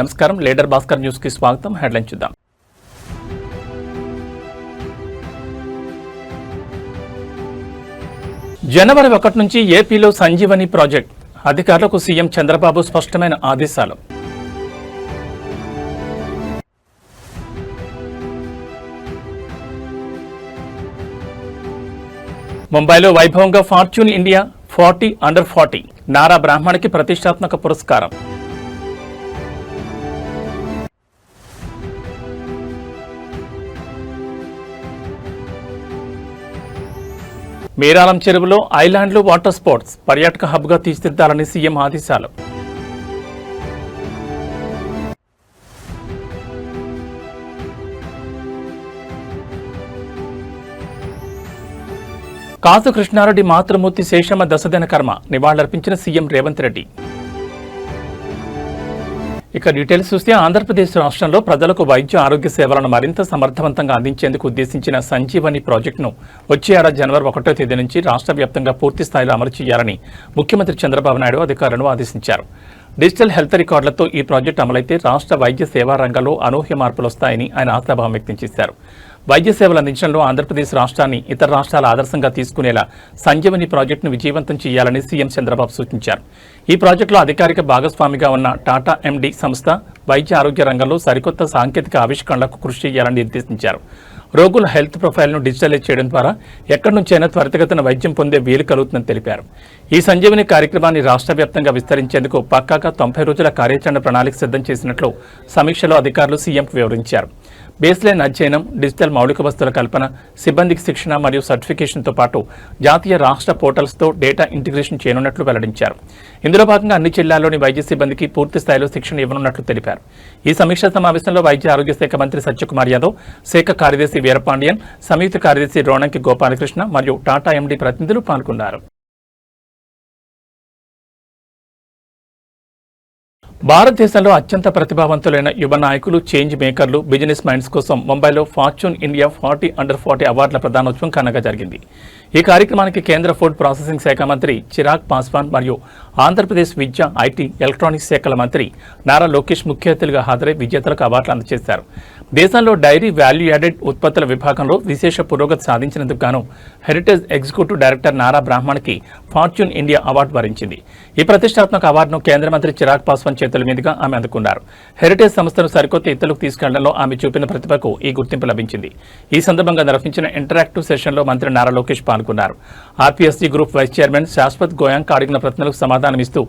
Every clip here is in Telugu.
నమస్కారం, లీడర్ భాస్కర్ న్యూస్ కి స్వాగతం. హెడ్లైన్ చూద్దాం. జనవరి 1 నుంచి ఏపీలో సంజీవని ప్రాజెక్ట్ అధికారులకు సీఎం చంద్రబాబు స్పష్టమైన ఆదేశాలు. ముంబైలో వైభవంగా ఫార్చ్యూన్ ఇండియా 40 అండర్ 40 నారా బ్రాహ్మణికి ప్రతిష్టాత్మక పురస్కారం. మేరాలం చెరువులో ఐలాండ్లు వాటర్ స్పోర్ట్స్ పర్యాటక హబ్గా తీర్చిదిద్దాలని సీఎం ఆదేశాలు. కాసు కృష్ణారెడ్డి మాతృమూర్తి శేషమ్మ దశదిన కర్మ నివాళులర్పించిన సీఎం రేవంత్ రెడ్డి. ఇక డీటెయిల్స్ చూస్తే ఆంధ్రప్రదేశ్ రాష్ట్రంలో ప్రజలకు వైద్య ఆరోగ్య సేవలను మరింత సమర్థవంతంగా అందించేందుకు ఉద్దేశించిన సంజీవని ప్రాజెక్టును వచ్చే ఏడాది జనవరి 1వ తేదీ నుంచి రాష్ట్ర వ్యాప్తంగా పూర్తి స్థాయిలో అమలు చేయాలని ముఖ్యమంత్రి చంద్రబాబు నాయుడు అధికారులను ఆదేశించారు. డిజిటల్ హెల్త్ రికార్డులతో ఈ ప్రాజెక్టు అమలైతే రాష్ట్ర వైద్య సేవా రంగంలో అనూహ్య మార్పులు వస్తాయని ఆయన ఆశాభావం వ్యక్తం చేశారు. వైద్య సేవలు అందించడంలో ఆంధ్రప్రదేశ్ రాష్ట్రాన్ని ఇతర రాష్ట్రాల ఆదర్శంగా తీసుకునేలా సంజీవని ప్రాజెక్టును విజయవంతం చేయాలని సీఎం చంద్రబాబు సూచించారు. ఈ ప్రాజెక్టులో అధికారిక భాగస్వామిగా ఉన్న టాటా ఎండీ సంస్థ వైద్య ఆరోగ్య రంగంలో సరికొత్త సాంకేతిక ఆవిష్కరణలకు కృషి చేయాలని నిర్దేశించారు. రోగుల హెల్త్ ప్రొఫైల్ను డిజిటలైజ్ చేయడం ద్వారా ఎక్కడి నుంచైనా త్వరితగతిన వైద్యం పొందే వీలు కలుగుతుందని తెలిపారు. ఈ సంజీవని కార్యక్రమాన్ని రాష్ట్ర వ్యాప్తంగా విస్తరించేందుకు పక్కాగా 90 రోజుల కార్యాచరణ ప్రణాళిక సిద్ధం చేసినట్లు సమీక్షలో అధికారులు సీఎంకు వివరించారు. బేస్లైన్ అధ్యయనం, డిజిటల్ మౌలిక వస్తువుల కల్పన, సిబ్బందికి శిక్షణ మరియు సర్టిఫికేషన్తో పాటు జాతీయ రాష్ట్ర పోర్టల్స్తో డేటా ఇంటిగ్రేషన్ చేయనున్నట్లు వెల్లడించారు. ఇందులో భాగంగా అన్ని జిల్లాల్లోని వైద్య సిబ్బందికి పూర్తి స్థాయిలో శిక్షణ ఇవ్వనున్నట్లు తెలిపారు. ఈ సమీక్షా సమావేశంలో వైద్య ఆరోగ్య శాఖ మంత్రి సత్యకుమార్ యాదవ్, శాఖ కార్యదర్శి వీరపాండియన్, సంయుక్త కార్యదర్శి రోణంకి గోపాలకృష్ణ మరియు టాటా ఎండీ ప్రతినిధులు పాల్గొన్నారు. భారతదేశంలో అత్యంత ప్రతిభావంతులైన యువ నాయకులు, చేంజ్ మేకర్లు, బిజినెస్ మైండ్స్ కోసం ముంబైలో ఫార్చ్యూన్ ఇండియా 40 అండర్ 40 అవార్డుల ప్రదానోత్సవం ఘనంగా జరిగింది. ఈ కార్యక్రమానికి కేంద్ర ఫుడ్ ప్రాసెసింగ్ శాఖ మంత్రి చిరాగ్ పాస్వాన్ మరియు ఆంధ్రప్రదేశ్ విద్య, ఐటీ, ఎలక్ట్రానిక్స్ శాఖల మంత్రి నారా లోకేష్ ముఖ్య అతిథులుగా హాజరై విజేతలకు అవార్డులు అందజేశారు. దేశంలో డైరీ వాల్యూ యాడెడ్ ఉత్పత్తుల విభాగంలో విశేష పురోగతి సాధించినందుకు గాను హెరిటేజ్ ఎగ్జిక్యూటివ్ డైరెక్టర్ నారా బ్రాహ్మణ్కి ఫార్చ్యూన్ ఇండియా అవార్డు వరించింది. ఈ ప్రతిష్టాత్మక అవార్డును కేంద్ర మంత్రి చిరాగ్ పాస్వాన్ చేతుల మీదుగా ఆమె అందుకున్నారు. హెరిటేజ్ సంస్థను సరికొత్త ఎత్తులకు తీసుకెళ్లడంలో ఆమె చూపిన ప్రతిభకు ఈ గుర్తింపు లభించింది. ఈ సందర్భంగా నిర్వహించిన ఇంటరాక్టివ్ సెషన్లో మంత్రి నారా లోకేష్ పాల్గొన్నారు. ఆర్పీఎస్జీ group vice chairman Shashwat Goyang అడిగిన ప్రశ్నలకు సమాధానమిస్తూ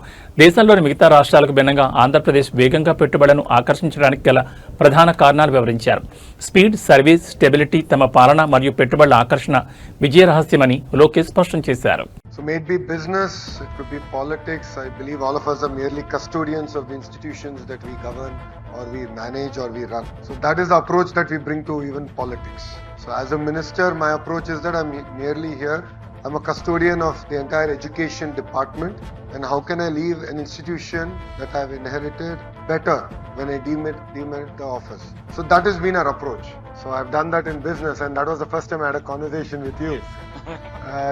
దేశంలోని మిగతా రాష్ట్రాలకు భిన్నంగా ఆంధ్రప్రదేశ్ వేగంగా పెట్టుబడులను ఆకర్షించడానికి గల ప్రధాన కారణాలు వివరించారు. స్పీడ్, సర్వీస్, స్టెబిలిటీ తమ పాలన మరియు పెట్టుబడుల ఆకర్షణ విజయ రహస్యమని లోకేష్ స్పష్టం చేశారు. So may it be business, it could be politics. I believe all of us are merely custodians of the institutions that we govern or we manage or we run. So that is the approach that we bring to even politics. So as a minister, my approach is that I'm merely here. I'm a custodian of the entire education department, and how can I leave an institution that I've inherited better when I demerit the office. So that has been our approach. So I've done that in business, and that was the first time I had a conversation with you.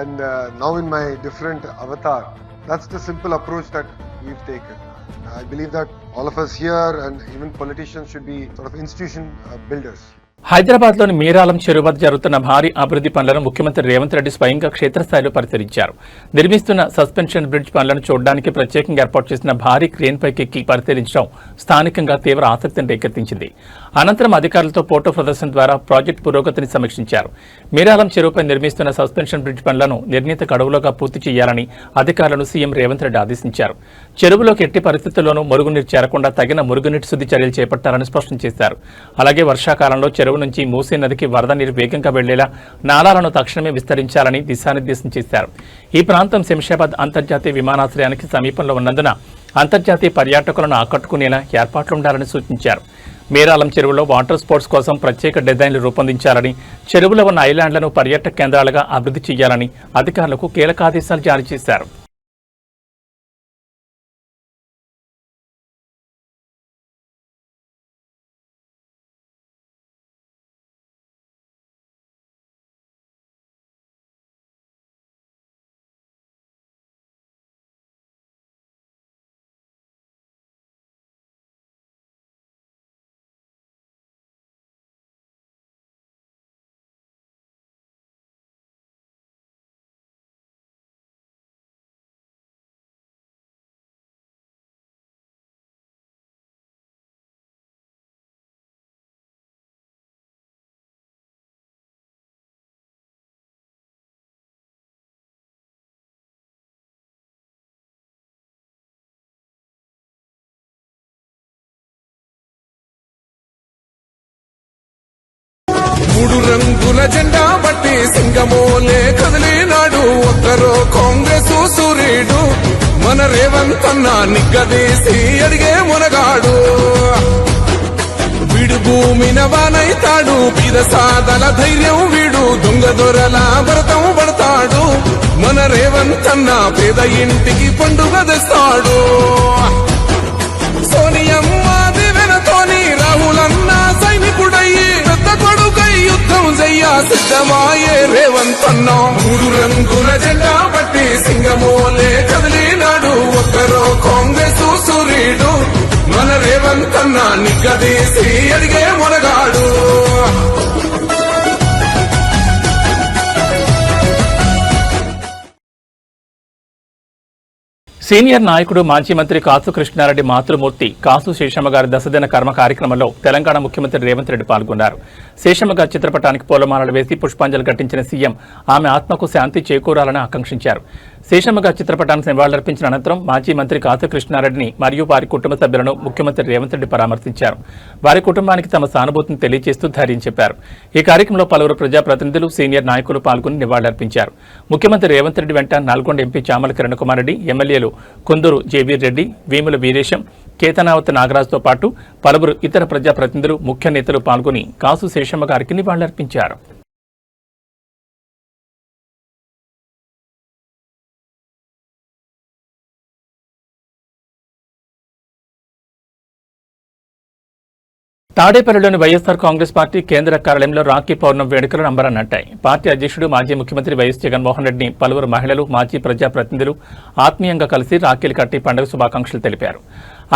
And now in my different avatar, that's the simple approach that we've taken. I believe that all of us here and even politicians should be sort of institution builders. హైదరాబాద్లోని మేరాలం చెరువు వద్ద జరుగుతున్న భారీ అభివృద్ధి పనులను ముఖ్యమంత్రి రేవంత్ రెడ్డి స్వయంగా క్షేత్రస్థాయిలో పరిశీలించారు. నిర్మిస్తున్న సస్పెన్షన్ బ్రిడ్జ్ పనులను చూడడానికి ప్రత్యేకంగా ఏర్పాటు చేసిన భారీ క్రేన్ పైకెక్కి పరిశీలించడం స్థానికంగా తీవ్ర ఆసక్తిని రేకెత్తించింది. అనంతరం అధికారులతో ఫోటో ప్రదర్శన ద్వారా ప్రాజెక్టు పురోగతిని సమీక్షించారు. మేరాలం చెరువుపై నిర్మిస్తున్న సస్పెన్షన్ బ్రిడ్జ్ పనులను నిర్ణీత గడువులోగా పూర్తి చేయాలని అధికారులను సీఎం రేవంత్ రెడ్డి ఆదేశించారు. చెరువులోకి ఎట్టి పరిస్థితుల్లోనూ మురుగునీరు చేరకుండా తగిన మురుగునీటి శుద్ధి చర్యలు చేపట్టాలని స్పష్టం చేశారు. అలాగే వర్షాకాలంలో చెరువు నుంచి మూసీ నదికి వరద నీరు వేగంగా వెళ్లేలా నాలాలను తక్షణమే విస్తరించాలని దిశానిర్దేశం చేశారు. ఈ ప్రాంతం శంషాబాద్ అంతర్జాతీయ విమానాశ్రయానికి సమీపంలో ఉన్నందున అంతర్జాతీయ పర్యాటకులను ఆకట్టుకునేలా ఏర్పాట్లుండాలని సూచించారు. మేరాలం చెరువులో వాటర్ స్పోర్ట్స్ కోసం ప్రత్యేక డిజైన్లు రూపొందించాలని, చెరువులో ఉన్న ఐలాండ్లను పర్యాటక కేంద్రాలుగా అభివృద్ధి చేయాలని అధికారులకు కీలక ఆదేశాలు జారీ చేశారు. మూడు రంగుల జెండా బట్టి సింగమోలే కదిలినాడు ఒక్కరో కాంగ్రెస్ సూర్యుడు మన రేవంత్ అన్న నిగ్గదీసి అడిగే మునగాడు వీడు భూమిన వానైతాడు పీద సాదల ధైర్యం వీడు దొంగ దొరల భరతం పడతాడు మన రేవంత్ అన్న పేద ఇంటికి పండుగ తెస్తాడు సోనియమ్మ దివెనతోని రాహులన్న సైనికుడయ్యి పెద్ద కొడుకై యుద్ధం చెయ్య సిద్ధమాయే రేవంత్ అన్న మూడు రంగుల జెండా బట్టి సింగమోలే కదిలినాడు ఒక్కరో కాంగ్రెస్ సూర్యుడు మన రేవంత్ అన్న నిగ్గదీసి అడిగే మునగాడు సీనియర్ నాయకుడు మాజీ మంత్రి కాసు కృష్ణారెడ్డి మాతృమూర్తి కాసు శేషమ్మ గారి దశదిన కర్మ కార్యక్రమంలో తెలంగాణ ముఖ్యమంత్రి రేవంత్ రెడ్డి పాల్గొన్నారు. శేషమ్మ గారి చిత్రపటానికి పూలమాలలు వేసి పుష్పాంజలి ఘటించిన సీఎం ఆమె ఆత్మకు శాంతి చేకూరాలని ఆకాంక్షించారు. శేషమ్మ గారి చిత్రపటానికి నివాళులర్పించిన అనంతరం మాజీ మంత్రి కాసు కృష్ణారెడ్డిని మరియు వారి కుటుంబ సభ్యులను ముఖ్యమంత్రి రేవంత్ రెడ్డి పరామర్శించారు. వారి కుటుంబానికి తమ సానుభూతిని తెలియజేస్తూ ధైర్యం చెప్పారు. ఈ కార్యక్రమంలో పలువురు ప్రజాప్రతినిధులు సీనియర్ నాయకులు పాల్గొని నివాళులర్పించారు. ముఖ్యమంత్రి రేవంత్ రెడ్డి వెంట నల్గొండ ఎంపీ చామల కిరణ్ కుమార్ రెడ్డి, ఎమ్మెల్యేలు కుందూరు జేవీర్ రెడ్డి, వేముల వీరేశం, కేతనావత్ నాగరాజుతో పాటు పలువురు ఇతర ప్రజాప్రతినిధులు, ముఖ్య నేతలు పాల్గొని కాసు శేషమ్మ గారికి నివాళులర్పించారు. తాడేపల్లిలోని వైఎస్సార్ కాంగ్రెస్ పార్టీ కేంద్ర కార్యాలయంలో రాఖీ పౌర్ణమి వేడుకలు నంబరన్నట్టాయి. పార్టీ అధ్యక్షుడు మాజీ ముఖ్యమంత్రి వైఎస్ జగన్మోహన్ రెడ్డిని పలువురు మహిళలు, మాజీ ప్రజాప్రతినిధులు ఆత్మీయంగా కలిసి రాఖీలు కట్టి పండుగ శుభాకాంక్షలు తెలిపారు.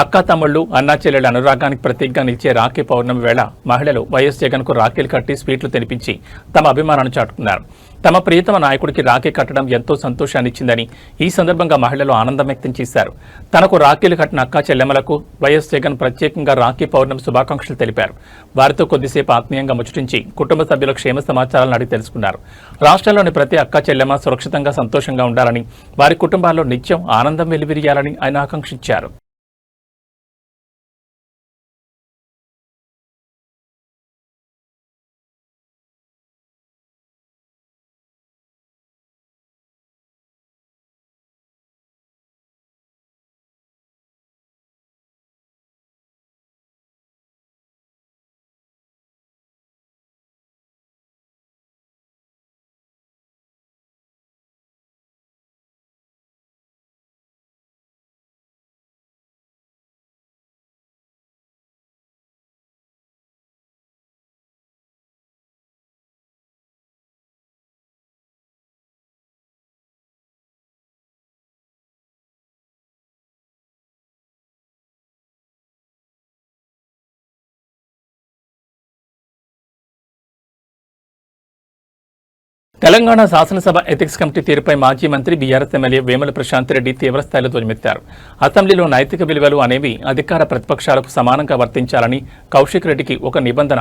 అక్కా తమ్ముళ్లు, అన్నా చెల్లెళ్ల అనురాగానికి ప్రతీకగా నిలిచే రాఖీ పౌర్ణమి వేళ మహిళలు వైఎస్ జగన్ కు రాఖీలు కట్టి స్వీట్లు తినిపించి తమ అభిమానాన్ని చాటుకున్నారు. తమ ప్రియతమ నాయకుడికి రాఖీ కట్టడం ఎంతో సంతోషాన్నిచ్చిందని ఈ సందర్భంగా మహిళలు ఆనందం వ్యక్తం చేశారు. తనకు రాఖీలు కట్టిన అక్కా చెల్లెమ్మలకు వైఎస్ జగన్ ప్రత్యేకంగా రాఖీ పౌర్ణమి శుభాకాంక్షలు తెలిపారు. వారితో కొద్దిసేపు ఆత్మీయంగా ముచ్చటించి కుటుంబ సభ్యుల క్షేమ సమాచారాలను అడిగి తెలుసుకున్నారు. రాష్ట్రంలోని ప్రతి అక్కా చెల్లెమ్మ సురక్షితంగా సంతోషంగా ఉండాలని, వారి కుటుంబాల్లో నిత్యం ఆనందం వెలువరియాలని ఆయన ఆకాంక్షించారు. తెలంగాణ శాసనసభ ఎథిక్స్ కమిటీ తీరుపై మాజీ మంత్రి బీఆర్ఎస్ ఎమ్మెల్యే వేముల ప్రశాంత్ రెడ్డి తీవ్రస్థాయిలో ధ్వజమెత్తారు. అసెంబ్లీలో నైతిక విలువలు అనేవి అధికార ప్రతిపక్షాలకు సమానంగా వర్తించాలని కౌశిక్ రెడ్డికి ఒక నిబంధన,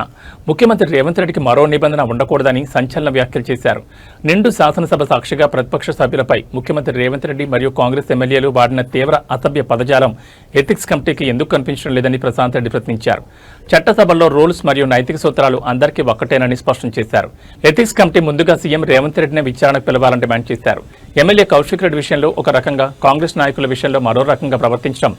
ముఖ్యమంత్రి రేవంత్ రెడ్డికి మరో నిబంధన ఉండకూడదని సంచలన వ్యాఖ్యలు చేశారు. నిండు శాసనసభ సాక్షిగా ప్రతిపక్ష సభ్యులపై ముఖ్యమంత్రి రేవంత్ రెడ్డి మరియు కాంగ్రెస్ ఎమ్మెల్యేలు వాడిన తీవ్ర అసభ్య పదజాలం ఎథిక్స్ కమిటీకి ఎందుకు కనిపించడం లేదని ప్రశాంత్ రెడ్డి ప్రశ్నించారు. చట్టసభల్లో రూల్స్ మరియు నైతిక సూత్రాలు అందరికీ ఒక్కటేనని స్పష్టం చేశారు. ఎథిక్స్ కమిటీ ముందుగా సీఎం రేవంత్ రెడ్డిని విచారణకు పిలవాలని డిమాండ్ చేశారు. ఎమ్మెల్యే కౌశిక్ రెడ్డి విషయంలో ఒక రకంగా, కాంగ్రెస్ నాయకుల విషయంలో మరో రకంగా ప్రవర్తించడం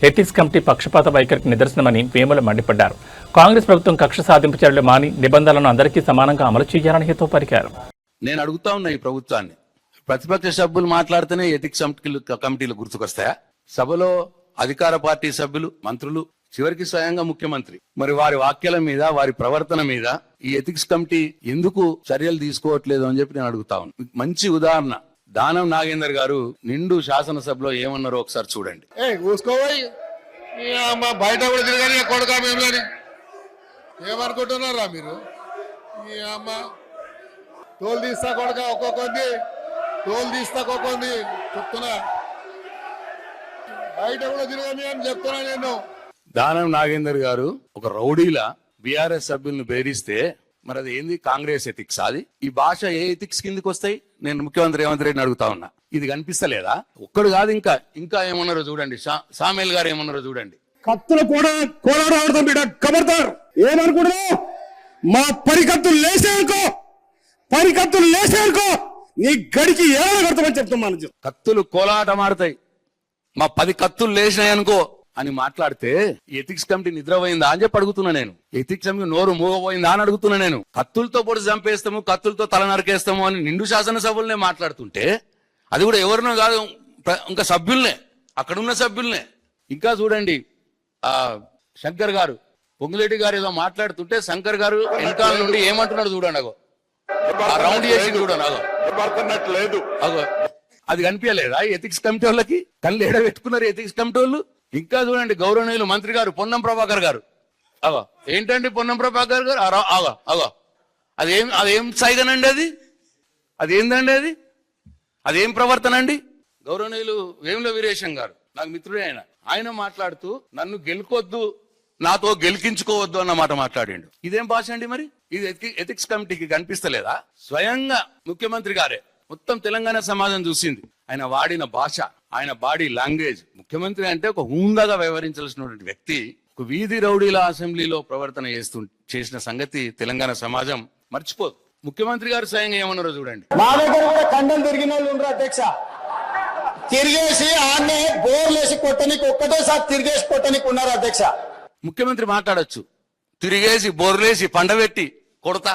ఎథిక్స్ కమిటీ పక్షపాత వైఖరికి నిదర్శనమని వేముల మండిపడ్డారు. కాంగ్రెస్ ప్రభుత్వం కక్ష సాధింపు చర్యలు మాని నిబంధనలను అందరికీ సమానంగా అమలు చేయాలని హితవు పలికారు. నేను అడుగుతా ఉన్నా ఈ ప్రభుత్వాన్ని, ప్రతిపక్ష సభ్యులు మాట్లాడితేనే ఎథిక్స్ కమిటీలు గుర్తుకొస్తాయా? సభలో అధికార పార్టీ సభ్యులు, మంత్రులు, చివరికి స్వయంగా ముఖ్యమంత్రి, మరి వారి వాక్యాల మీద, వారి ప్రవర్తన మీద ఈ ఎథిక్స్ కమిటీ ఎందుకు చర్యలు తీసుకోవట్లేదు అని చెప్పి నేను అడుగుతా ఉన్నా. మంచి ఉదాహరణ దానం నాగేందర్ గారు నిండు శాసనసభలో ఏమన్నారో ఒకసారి చూడండి. బయట కూడా తిరగని కొడుకా మేములని ఏమనుకుంటున్నారా మీరు? ఈ అమ్మ తోలు తీస్తా కొడుక, ఒక్కొక్కది తోలు తీస్తా ఒక్కొక్కది చెప్తున్నా, బయట కూడా తిరగని అని చెప్తున్నా నేను. దానం నాగేందర్ గారు ఒక రౌడీలా బీఆర్ఎస్ సభ్యులను బెదిరిస్తే మరి అది ఏంది? కాంగ్రెస్ ఎథిక్స్? అది ఈ భాష ఏ ఎథిక్స్ కిందకి వస్తాయి? నేను ముఖ్యమంత్రి రేవంత్ రెడ్డిని అడుగుతా ఉన్నా, ఇది కనిపిస్తలేదా? ఒక్కడు కాదు, ఇంకా ఏమన్నారో చూడండి. సామేల్ గారు ఏమన్నారో చూడండి. కత్తులు కూడా కోలాడతాం బిడ్డ, కబడతారు. ఏమనుకుంటున్నావు? మా పరికత్తులు లేసేనుకో నీ గడికి ఏమైనా కడతామని చెప్తున్నాను. కత్తులు కోలాటమాడతాయి, మా 10 కత్తులు లేచినాయనుకో అని మాట్లాడితే ఎథిక్స్ కమిటీ నిద్రపోయిందా అని చెప్పి అడుగుతున్నా నేను. ఎథిక్స్ కమిటీ నోరు మూగపోయిందా అని అడుగుతున్నా నేను. కత్తులతో పొడి చంపేస్తాము, కత్తులతో తల నరికేస్తాము అని నిండు శాసనసభ్యులనే మాట్లాడుతుంటే, అది కూడా ఎవరినో కాదు, ఇంకా సభ్యుల్నే, అక్కడున్న సభ్యుల్నే. ఇంకా చూడండి, శంకర్ గారు, పొంగులేటి గారు ఏదో మాట్లాడుతుంటే శంకర్ గారు వెనకాల నుండి ఏమంటున్నాడు చూడండి. అగో రౌండ్ చేసి చూడండి, అగో అది కనిపించలేదా ఎథిక్స్ కమిటీ వాళ్ళకి? కళ్ళు ఎడబెట్టుకున్నారు ఎథిక్స్ కమిటీ వాళ్ళు. ఇంకా చూడండి, గౌరవనీయులు మంత్రి గారు పొన్నం ప్రభాకర్ గారు, అగో ఏంటండి పొన్నం ప్రభాకర్ గారు, అగో అగో అదేం సైగనండి, అదేందండి, అదేం ప్రవర్తన అండి? గౌరవనీయులు వేముల వీరేశం గారు, నాకు మిత్రుడే ఆయన మాట్లాడుతూ నన్ను గెలుకొద్దు, నాతో గెలికించుకోవద్దు అన్న మాట మాట్లాడిండు. ఇదేం భాష అండి? మరి ఇది ఎథిక్స్ కమిటీకి కనిపిస్తలేదా? స్వయంగా ముఖ్యమంత్రి గారే మొత్తం తెలంగాణ సమాజం చూసింది. ఆయన వాడిన భాష, ఆయన బాడీ లాంగ్వేజ్. ముఖ్యమంత్రి అంటే ఒక హుందాగా వ్యవహరించాల్సినటువంటి వ్యక్తి ఒక వీధి రౌడీల అసెంబ్లీలో ప్రవర్తన చేసిన సంగతి తెలంగాణ సమాజం మర్చిపోదు. ముఖ్యమంత్రి గారు స్వయంగా ఏమన్నారో చూడండి. మా దగ్గర కూడా కండలు తిరిగిన వాళ్ళు ఉన్నారు అధ్యక్ష. తిరిగేసి ఆన్నే బోర్లేసి కొట్టనికి ఒక్కటేసారి తిరిగేసి కొట్టనికి ఉన్నారు అధ్యక్ష. ముఖ్యమంత్రి మాట్లాడొచ్చు, తిరిగేసి బోర్లేసి పండబెట్టి కొడతా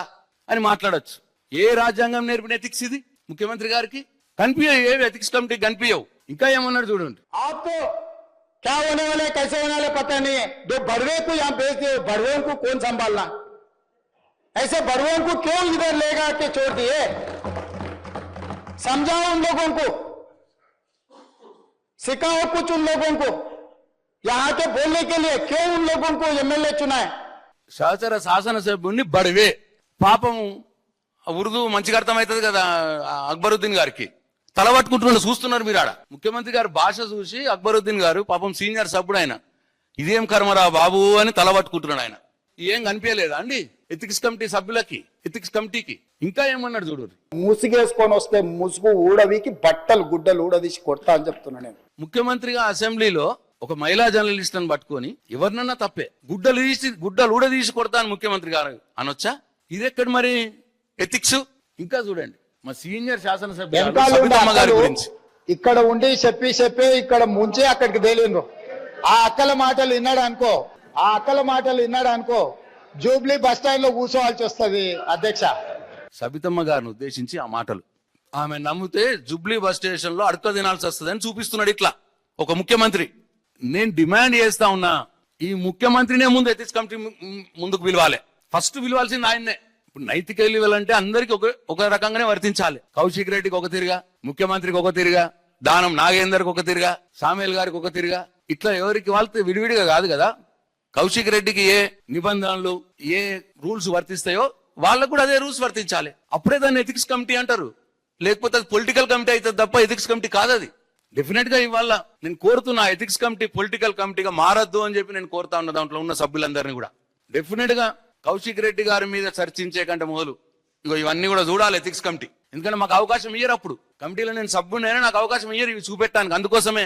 అని మాట్లాడొచ్చు. ఏ రాజ్యాంగం నేర్పిన ఎథిక్స్ ఇది ముఖ్యమంత్రి గారికి? కనిపించవు, ఏ ఎథిక్స్ కమిటీ కనిపించవు. ఇంకా ఏమన్నాడు చూడండి. आपको क्या होने वाले कैसे होने वाले पता नहीं है. दो बड़वे को यहाँ भेज दिए, बड़वे को कौन संभालना? ऐसे बड़वों को क्यों इधर लेगा के छोड़ दिए? समझाओ उन लोगों को, सिखाओ कुछ उन लोगों को. यहाँ के बोलने के लिए क्यों उन लोगों को एमएलए चुना है? సహచర శాసనసభ్యుడిని బడివే. పాపం ఉర్దూ మంచిగా అర్థమవుతుంది కదా అక్బరుద్దీన్ గారికి. తల పట్టుకుంటున్నాడు, చూస్తున్నారు మీరు ఆడ. ముఖ్యమంత్రి గారు భాష చూసి అక్బరుద్దీన్ గారు పాపం సీనియర్ సభ్యుడు ఆయన, ఇదేం కర్మరా బాబు అని తల పట్టుకుంటున్నాడు ఆయన. ఏం కనిపించలేదా అండి ఎథిక్స్ కమిటీ సభ్యులకి, ఎథిక్స్ కమిటీకి? ఇంకా ఏమన్నాడు చూడు. ముసుగేసుకొని వస్తే ముసుగు ఊడవికి బట్టలు గుడ్డలు ఊడదీసి కొడతా అని చెప్తున్నా నేను. ముఖ్యమంత్రిగా అసెంబ్లీలో ఒక మహిళా జర్నలిస్ట్ అని పట్టుకొని ఎవరినన్నా తప్పే గుడ్డలు ఊడదీసి కొడతా అని ముఖ్యమంత్రి గారు అనొచ్చా? ఇది ఎక్కడ మరి ఎథిక్స్? ఇంకా చూడండి, మా సీనియర్ శాసనసభ్యులు గారి గురించి ఇక్కడ ఉండి చెప్పి ఇక్కడ ముంచే అక్కడికి తేలిండ్రు. ఆ అక్కల మాటలు విన్నాడు అనుకో జూబ్లీ బస్ స్టాండ్ లో కూర్చోవాల్సి వస్తుంది అధ్యక్ష. సబితమ్మ గారిని ఉద్దేశించి ఆ మాటలు, ఆమె నమ్మితే జూబ్లీ బస్ స్టేషన్ లో అడుక్క తినాల్సి వస్తుంది అని చూపిస్తున్నాడు ఇట్లా ఒక ముఖ్యమంత్రి. నేను డిమాండ్ చేస్తా ఉన్నా, ఈ ముఖ్యమంత్రినే ముందు ఎథిక్స్ కమిటీ ముందుకు పిలవాలి. ఫస్ట్ పిలవాల్సింది ఆయన్నే. ఇప్పుడు నైతిక విలువలంటే అందరికి ఒక రకంగానే వర్తించాలి. కౌశిక్ రెడ్డికి ఒక తిరిగా, ముఖ్యమంత్రికి ఒక తిరిగా, దానం నాగేందర్కి ఒక తిరిగా, సామేల్ గారికి ఒక తిరిగా, ఇట్లా ఎవరికి వాళ్ళతో విడివిడిగా కాదు కదా. కౌశిక్ రెడ్డికి ఏ నిబంధనలు, ఏ రూల్స్ వర్తిస్తాయో వాళ్ళకు కూడా అదే రూల్స్ వర్తించాలి. అప్పుడే దాన్ని ఎథిక్స్ కమిటీ అంటారు. లేకపోతే అది పొలిటికల్ కమిటీ అవుతుంది తప్ప ఎథిక్స్ కమిటీ కాదు అది. డెఫినెట్ గా ఇవాళ నేను కోరుతున్నా ఎథిక్స్ కమిటీ పొలిటికల్ కమిటీగా మారద్దు అని చెప్పి నేను కోరుతా ఉన్న దాంట్లో ఉన్న సభ్యులందరినీ కూడా. డెఫినెట్ గా కౌశిక్ రెడ్డి గారి మీద చర్చించే కంటే మొదలు ఇవన్నీ కూడా చూడాలి ఎథిక్స్ కమిటీ. ఎందుకంటే మాకు అవకాశం ఇయ్యరు, అప్పుడు కమిటీలో నేను సభ్యుడైనా నాకు అవకాశం ఇయ్యరు ఇవి చూపెట్టానికి. అందుకోసమే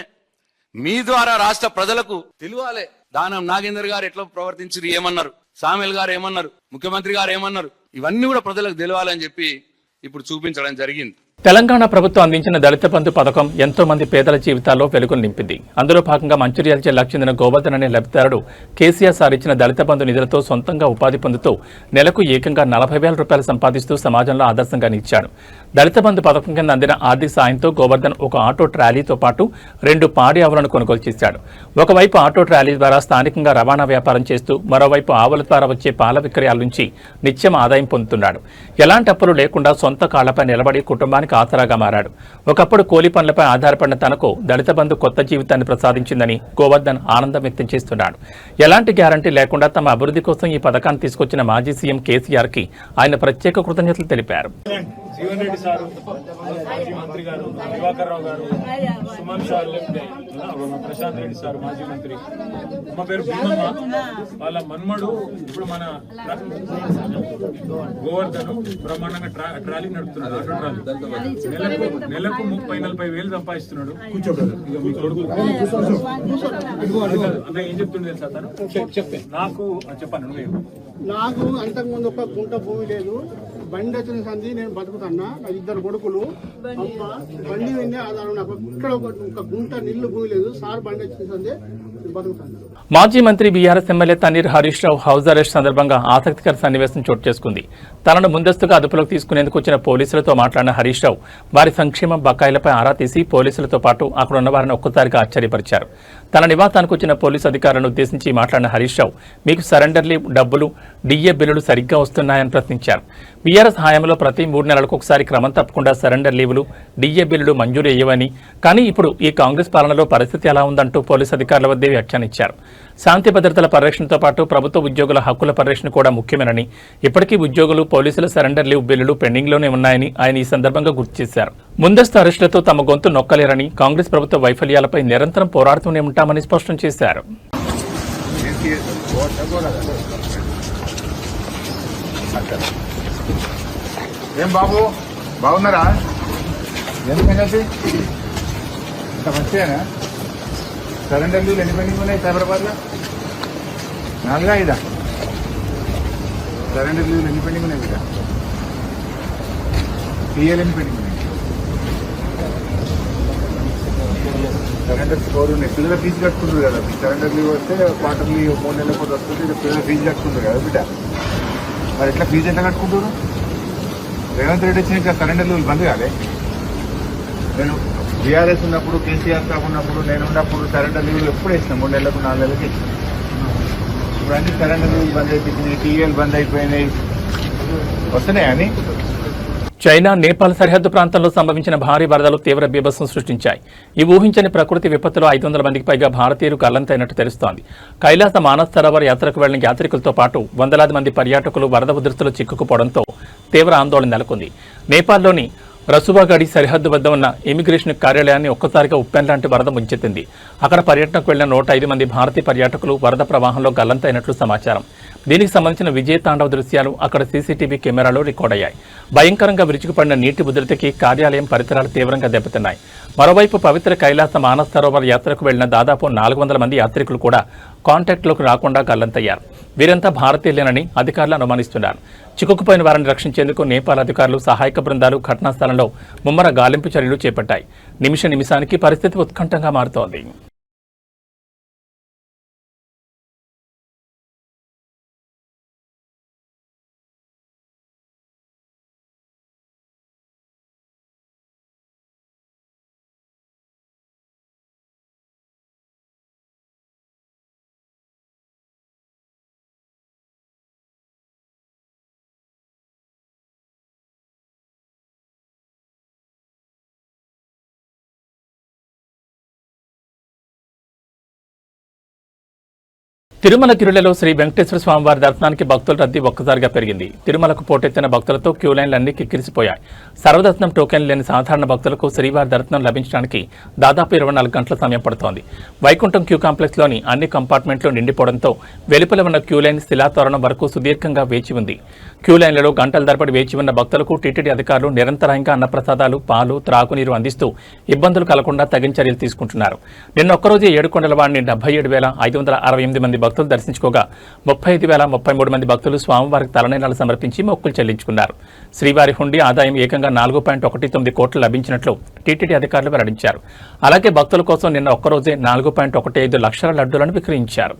మీ ద్వారా రాష్ట్ర ప్రజలకు తెలియాలి దానం నాగేందర్ గారు ఎట్లా ప్రవర్తించారు, ఏమన్నారు, సామేల్ గారు ఏమన్నారు, ముఖ్యమంత్రి గారు ఏమన్నారు, ఇవన్నీ కూడా ప్రజలకు తెలియాలని చెప్పి ఇప్పుడు చూపించడం జరిగింది. తెలంగాణ ప్రభుత్వం అందించిన దళిత బంధు పథకం ఎంతో మంది పేదల జీవితాల్లో వెలుగులు నింపింది. అందులో భాగంగా మంచిర్యాల జిల్లాకు చెందిన గోవర్ధన్ అనే లబ్ధిదారుడు కేసీఆర్ సార్ ఇచ్చిన దళిత బంధు నిధులతో సొంతంగా ఉపాధి పొందుతూ నెలకు ఏకంగా 40,000 రూపాయలు సంపాదిస్తూ సమాజంలో ఆదర్శంగా నిలిచాడు. దళిత బంధు పథకం కింద అందిన ఆర్థిక సాయంతో గోవర్ధన్ ఒక ఆటో ట్రాలీతో పాటు 2 పాడి ఆవులను కొనుగోలు చేశాడు. ఒకవైపు ఆటో ట్రాలీ ద్వారా స్థానికంగా రవాణా వ్యాపారం చేస్తూ మరోవైపు ఆవుల ద్వారా వచ్చే పాల విక్రయాల నుంచి నిత్యం ఆదాయం పొందుతున్నాడు. ఎలాంటి అప్పులు లేకుండా సొంత కాళ్లపై నిలబడి కుటుంబానికి ఆసరాగా మారాడు. ఒకప్పుడు కూలి పనులపై ఆధారపడిన తనకు దళిత బంధు కొత్త జీవితాన్ని ప్రసాదించిందని గోవర్ధన్ ఆనందం వ్యక్తం చేస్తున్నాడు. ఎలాంటి గ్యారంటీ లేకుండా తమ అభివృద్ధి కోసం ఈ పథకాన్ని తీసుకొచ్చిన మాజీ సీఎం కేసీఆర్ కి ఆయన ప్రత్యేక కృతజ్ఞతలు తెలిపారు. జీవన్ రెడ్డి సారు, మాజీ మంత్రి గారు, దివాకర్ రావు గారు, సుమన్ సార్, ప్రశాంత్ రెడ్డి సార్ మాజీ మంత్రి, మా పేరు భీమమ్మ, వాళ్ళ మన్మడు ఇప్పుడు మన గోవర్ధన్ బ్రహ్మాండంగా ట్రాలీ నడుపుతున్నాడు, ఆటో ట్రాలీ. నెలకు 30-40 వేలు సంపాదిస్తున్నాడు. ఇక మీ కొడుకు అన్న ఏం చెప్తుండే తెలుసా తను? చెప్తే నాకు చెప్పాను నువ్వు. నాకు అంతకుముందు ఒక గుంట భూమి లేదు, బండి వచ్చిన సంది నేను బతుకుతున్నా. నా 2 కొడుకులు, అమ్మ బండి విండే ఆధారం. నాకు ఇక్కడ ఒక గుంట నిల్లు భూమి లేదు, సార్ బండి వచ్చిన సంది నేను బతుకుతాను. మాజీ మంత్రి BRS MLA Thanneer Harish Rao house arrest సందర్భంగా ఆసక్తికర సన్నివేశం చోటు చేసుకుంది. తనను ముందస్తుగా అదుపులోకి తీసుకునేందుకు వచ్చిన పోలీసులతో మాట్లాడిన హరీష్ రావు వారి సంక్షేమ బకాయిలపై ఆరా తీసి పోలీసులతో పాటు అక్కడ ఉన్న వారిని ఒక్కసారిగా ఆశ్చర్యపరిచారు. తన నివాసానికి వచ్చిన పోలీసు అధికారులను ఉద్దేశించి మాట్లాడిన హరీష్ రావు మీకు సరెండర్ లీవ్ డబ్బులు, డిఏ బిల్లులు సరిగ్గా వస్తున్నాయని ప్రశ్నించారు. బీఆర్ఎస్ హయాంలో ప్రతి 3 నెలలకు ఒకసారి క్రమం తప్పకుండా సరెండర్ లీవులు, డిఏ బిల్లులు మంజూరు అయ్యేవని, కానీ ఇప్పుడు ఈ కాంగ్రెస్ పాలనలో పరిస్థితి ఎలా ఉందంటూ పోలీసు అధికారుల వద్దే వ్యాఖ్యానించారు. శాంతి భద్రతల పరిరక్షణతో పాటు ప్రభుత్వ ఉద్యోగుల హక్కుల పరిరక్షణ కూడా ముఖ్యమేనని, ఇప్పటికీ ఉద్యోగులు, పోలీసుల సరెండర్ లీవ్ బిల్లులు పెండింగ్లోనే ఉన్నాయని ఆయన ఈ సందర్భంగా గుర్తు చేశారు. ముందస్తు అరెస్టులతో తమ గొంతు నొక్కలేరని, కాంగ్రెస్ ప్రభుత్వ వైఫల్యాలపై నిరంతరం పోరాడుతూనే ఉంటామని స్పష్టం చేశారు. ఏం బాబు బాగున్నారా? ఎందుకంటే ఇంత మంచిగానా? సరెండర్ లీవ్లు ఎన్ని పెండింగ్ ఉన్నాయి సైబరాబాద్లో? 4-5 సరెండర్ లీవ్లు ఎన్ని పెండింగ్ ఉన్నాయి? బిడ్డ టీఎల్ ఎన్ని పెండింగ్ ఉన్నాయి? సరెండర్ స్కోర్ ఉన్నాయి. పిల్లల ఫీజు కట్టుకుంటారు కదా. సరెండర్ లీవ్ వస్తే క్వార్టర్లీ 3 నెలల కూడా వస్తుంది. పిల్లల ఫీజు కట్టుకుంటారు కదా బిడ్డ. మరి ఎట్లా ఫీజు ఎంత కట్టుకుంటారు? రేవంత్ రెడ్డి వచ్చిన సరెండర్ లీవ్లు బంద్ కాలే. నేను బీఆర్ఎస్ ఉన్నప్పుడు, కేసీఆర్ సాబ్ ఉన్నప్పుడు, నేను ఉన్నప్పుడు సరెండర్ లీవ్లు ఎప్పుడు వేసినా 3 నెలలకు 4 నెలలకు ఇచ్చిన. ఇప్పుడు అన్ని సరెండర్ లీవ్లు బంద్ అయిపోయినాయి, టీఎల్ బంద్ అయిపోయినాయి. వస్తున్నాయి అని. చైనా, నేపాల్ సరిహద్దు ప్రాంతంలో సంభవించిన భారీ వరదలు తీవ్ర బీభత్సం సృష్టించాయి. ఈ ఊహించని ప్రకృతి విపత్తులో 500 మందికి పైగా భారతీయులు గల్లంతైనట్టు తెలుస్తోంది. కైలాస మానస్ సరోవర్ యాత్రకు వెళ్లిన యాత్రికులతో పాటు వందలాది మంది పర్యాటకులు వరద ఉధృతిలో చిక్కుకుపోవడంతో తీవ్ర ఆందోళన నెలకొంది. నేపాల్లోని రసువాగడి సరిహద్దు వద్ద ఉన్న ఇమిగ్రేషన్ కార్యాలయాన్ని ఒక్కసారిగా ఉప్పెన్ లాంటి వరద ముంచెత్తింది. అక్కడ పర్యటనకు వెళ్లిన 105 మంది భారతీయ పర్యాటకులు వరద ప్రవాహంలో గల్లంతైనట్లు సమాచారం. దీనికి సంబంధించిన విజయ తాండవ దృశ్యాలు అక్కడ సీసీటీవీ కెమెరాలో రికార్డయ్యాయి. భయంకరంగా విరుచుకుపడిన నీటి ఉధృతికి కార్యాలయం పరిసరాలు తీవ్రంగా దెబ్బతిన్నాయి. మరోవైపు పవిత్ర కైలాస మానస్ సరోవర్ యాత్రకు వెళ్లిన దాదాపు 400 మంది యాత్రికులు కూడా కాంటాక్ట్లోకి రాకుండా గల్లంతయ్యారు. వీరంతా భారతీయులేనని అధికారులు అనుమానిస్తున్నారు. చిక్కుకుపోయిన వారిని రక్షించేందుకు నేపాల్ అధికారులు, సహాయక బృందాలు ఘటనా స్థలంలో ముమ్మర గాలింపు చర్యలు చేపట్టాయి. నిమిషానికి పరిస్థితి ఉత్కంఠంగా మారుతోంది. తిరుమల గిరులలో శ్రీ వెంకటేశ్వర స్వామివారి దర్శనానికి భక్తుల రద్దీ ఒక్కసారిగా పెరిగింది. తిరుమలకు పోటెత్తిన భక్తులతో క్యూ లైన్లన్నీ కిక్కిరిసిపోయాయి. సర్వదర్శనం టోకెన్లు లేని సాధారణ భక్తులకు శ్రీవారి దర్శనం లభించడానికి దాదాపు 24 గంటల సమయం పడుతోంది. వైకుంఠం క్యూ కాంప్లెక్స్లోని అన్ని కంపార్ట్మెంట్లు నిండిపోవడంతో వెలుపల ఉన్న క్యూ లైన్ శిలాతోరణం వరకు సుదీర్ఘంగా వేచి ఉంది. క్యూ లైన్లలో గంటల తరబడి వేచి ఉన్న భక్తులకు టీటీడీ అధికారులు నిరంతరాయంగా అన్నప్రసాదాలు, పాలు, త్రాగునీరు అందిస్తూ ఇబ్బందులు కలగకుండా తగిన చర్యలు తీసుకుంటున్నారు. నిన్న ఒక్కరోజే ఏడుకొండలవాడిని 77,568 మంది భక్తులు దర్శించుకోగా 35,033 మంది భక్తులు స్వామివారికి తలనీలాలు సమర్పించి మొక్కులు చెల్లించుకున్నారు. శ్రీవారి హుండీ ఆదాయం ఏకంగా 4.19 కోట్లు లభించినట్లు టీటీడీ అధికారులు వెల్లడించారు. అలాగే భక్తుల కోసం నిన్న ఒక్కరోజే 4.15 లక్షల లడ్డూలను విక్రయించారు.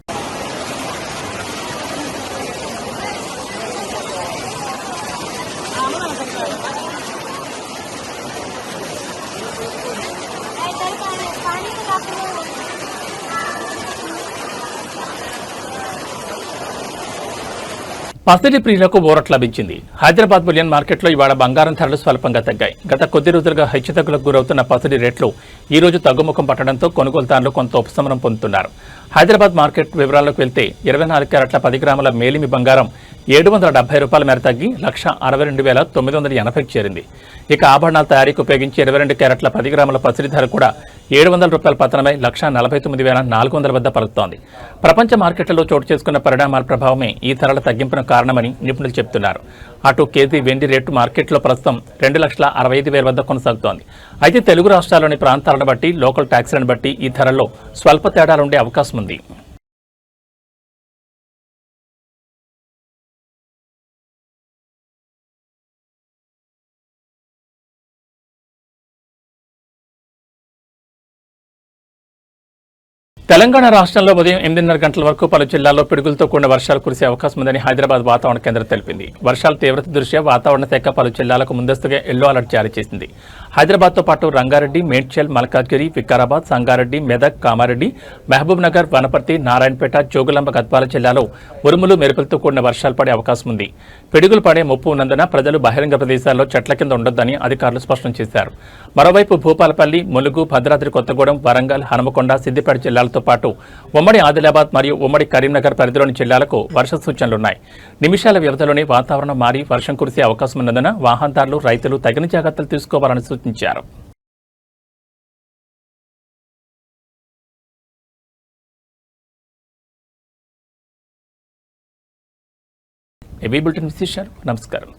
పసిడి ప్రియులకు ఊరట లభించింది. హైదరాబాద్ బులియన్ మార్కెట్లో ఇవాళ బంగారం ధరలు స్వల్పంగా తగ్గాయి. గత కొద్ది రోజులుగా హెచ్చుతగ్గులకు గురవుతున్న పసిడి రేట్లు ఈ రోజు తగ్గుముఖం పట్టడంతో కొనుగోలుదారులు కొంత ఉపశమనం పొందుతున్నారు. హైదరాబాద్ మార్కెట్ వివరాల్లోకి వెళ్తే 24 క్యారెట్ల 10 గ్రాముల మేలిమి బంగారం ₹770 మేర తగ్గి 1,62,980కి చేరింది. ఇక ఆభరణాల తయారీకి ఉపయోగించి 22 క్యారెట్ల 10 గ్రాముల పసిడి ధర కూడా ₹700 పతనమై 1,49,400 వద్ద పలుకుతోంది. ప్రపంచ మార్కెట్లలో చోటు చేసుకున్న పరిణామాల ప్రభావమే ఈ ధరల తగ్గింపును కారణమని నిపుణులు చెబుతున్నారు. అటు కేజీ వెండి రేటు మార్కెట్లో ప్రస్తుతం 2,65,000 వద్ద కొనసాగుతోంది. అయితే తెలుగు రాష్ట్రాల్లోని ప్రాంతాలను బట్టి, లోకల్ ట్యాక్స్లను బట్టి ఈ ధరల్లో స్వల్ప తేడాలుండే అవకాశం ఉంది. తెలంగాణ రాష్ట్రంలో ఉదయం 8:30 గంటల వరకు పలు జిల్లాల్లో పిడుగులతో కూడిన వర్షాలు కురిసే అవకాశం ఉందని హైదరాబాద్ వాతావరణ కేంద్రం తెలిపింది. వర్షాల తీవ్రత దృష్ట్యా వాతావరణ శాఖ పలు జిల్లాలకు ముందస్తుగా ఎల్లో అలర్ట్ జారీ చేసింది. హైదరాబాద్తో పాటు రంగారెడ్డి, మేడ్చల్, మల్కాజ్గిరి, వికారాబాద్, సంగారెడ్డి, మెదక్, కామారెడ్డి, మహబూబ్ నగర్, వనపర్తి, నారాయణపేట, జోగులాంబ, గద్వాల జిల్లాలో ఉరుములు, మెరుపులతో కూడిన వర్షాలు పడే అవకాశం ఉంది. పిడుగులు పడే ముప్పు ఉన్నందున ప్రజలు బహిరంగ ప్రదేశాల్లో చెట్ల కింద ఉండొద్దని అధికారులు స్పష్టం చేశారు. మరోవైపు భూపాలపల్లి, ములుగు, భద్రాద్రి కొత్తగూడెం, వరంగల్, హనుమకొండ, సిద్దిపేట జిల్లాలతో పాటు ఉమ్మడి ఆదిలాబాద్ మరియు ఉమ్మడి కరీంనగర్ పరిధిలోని జిల్లాలకు వర్ష సూచనలున్నాయి. నిమిషాల వ్యవధిలోనే వాతావరణం మారి వర్షం కురిసే అవకాశం ఉన్నందున వాహనదారులు, రైతులు తగిన జాగ్రత్తలు తీసుకోవాలని సూచించారు. ఏబీ బులెటిన్ విశేషాలు. నమస్కారం.